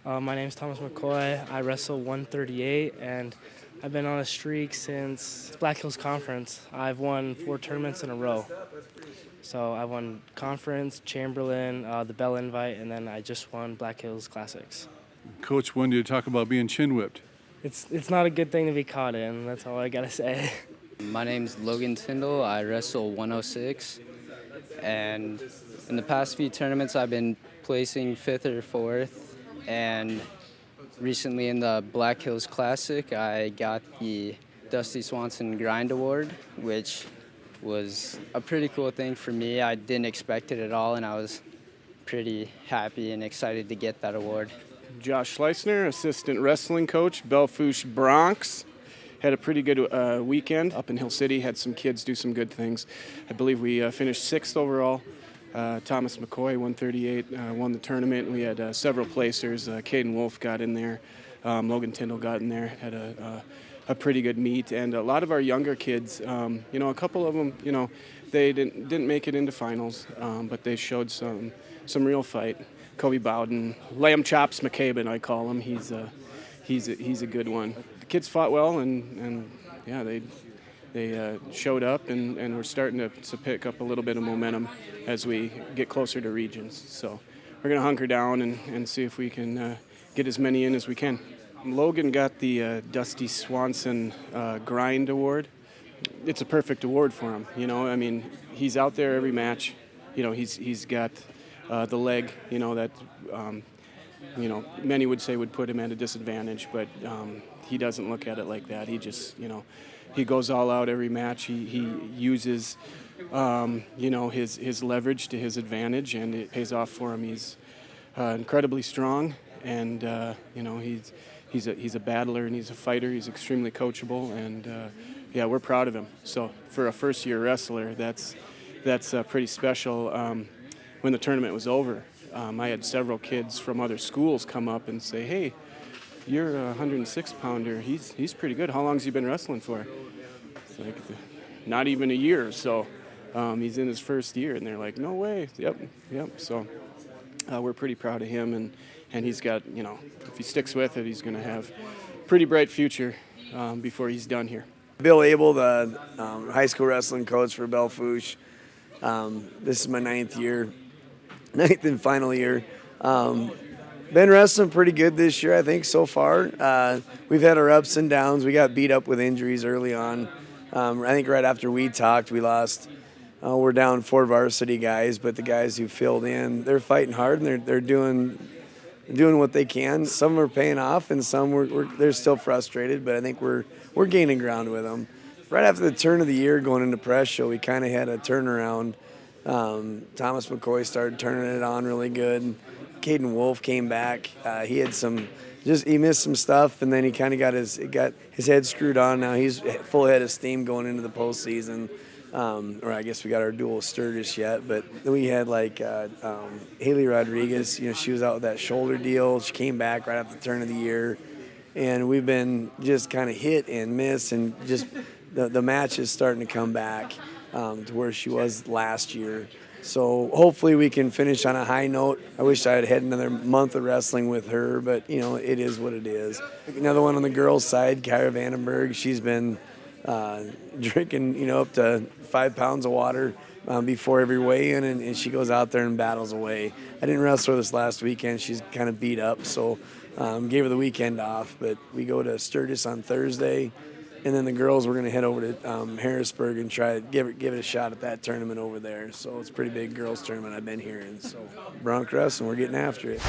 My name is Thomas McCoy. I wrestle 138, and I've been on a streak since Black Hills Conference. I've won 4 tournaments in a row. So I won Conference, Chamberlain, the Bell Invite, and then I just won Black Hills Classics. Coach wanted you to talk about being chin whipped. It's not a good thing to be caught in. That's all I gotta say. My name's Logan Tyndall. I wrestle 106, and in the past few tournaments I've been placing 5th or 4th, and recently in the Black Hills Classic I got the Dusty Swanson Grind Award, which was a pretty cool thing for me. I didn't expect it at all, and I was pretty happy and excited to get that award. Josh Schleisner, assistant wrestling coach, Bellfouche Bronx. Had a pretty good weekend up in Hill City, had some kids do some good things. I believe we finished 6th overall. Thomas McCoy, 138, won the tournament. We had several placers. Caden Wolf got in there. Logan Tyndall got in there, had a pretty good meet. And a lot of our younger kids, a couple of them, they didn't make it into finals, but they showed some real fight. Kobe Bowden, Lamb Chops McCabe, I call him. He's a good one. The kids fought well, and yeah, they showed up, and we're starting to pick up a little bit of momentum as we get closer to regions. So we're going to hunker down and see if we can get as many in as we can. Logan got the Dusty Swanson Grind Award. It's a perfect award for him. I mean, he's out there every match. He's got the leg, that many would say would put him at a disadvantage, but he doesn't look at it like that. He just, he goes all out every match. He uses, his leverage to his advantage, and it pays off for him. He's incredibly strong, and he's a battler and he's a fighter. He's extremely coachable, and we're proud of him. So for a first-year wrestler, that's pretty special. When the tournament was over, I had several kids from other schools come up and say, "Hey, you're a 106-pounder. He's pretty good. How long's he been wrestling for?" It's like, not even a year. So he's in his first year, and they're like, "No way." Yep. So we're pretty proud of him, and he's got, if he sticks with it, he's going to have a pretty bright future before he's done here. Bill Abel, the high school wrestling coach for Bellfouche. This is my 9th and final year. Been wrestling pretty good this year, I think, so far. We've had our ups and downs. We got beat up with injuries early on. I think right after we talked, we lost. We're down 4 varsity guys, but the guys who filled in, they're fighting hard, and they're doing what they can. Some are paying off, and some they're still frustrated, but I think we're gaining ground with them. Right after the turn of the year, going into press show, we kind of had a turnaround. Thomas McCoy started turning it on really good. Caden Wolf came back. He had he missed some stuff, and then he kind of got his head screwed on. Now he's full head of steam going into the postseason. Or I guess we got our dual Sturgis yet, but then we had Haley Rodriguez. She was out with that shoulder deal. She came back right after the turn of the year, and we've been just kind of hit and miss, and just the match is starting to come back to where she was last year. So hopefully we can finish on a high note. I wish I had had another month of wrestling with her, but it is what it is. Another one on the girls' side, Kyra Vandenberg. She's been drinking, up to 5 pounds of water before every weigh-in, and she goes out there and battles away. I didn't wrestle her this last weekend. She's kind of beat up, so gave her the weekend off. But we go to Sturgis on Thursday, and then the girls, we're going to head over to Harrisburg and try to give it a shot at that tournament over there. So it's a pretty big girls tournament I've been hearing. So Bronc wrestling, we're getting after it.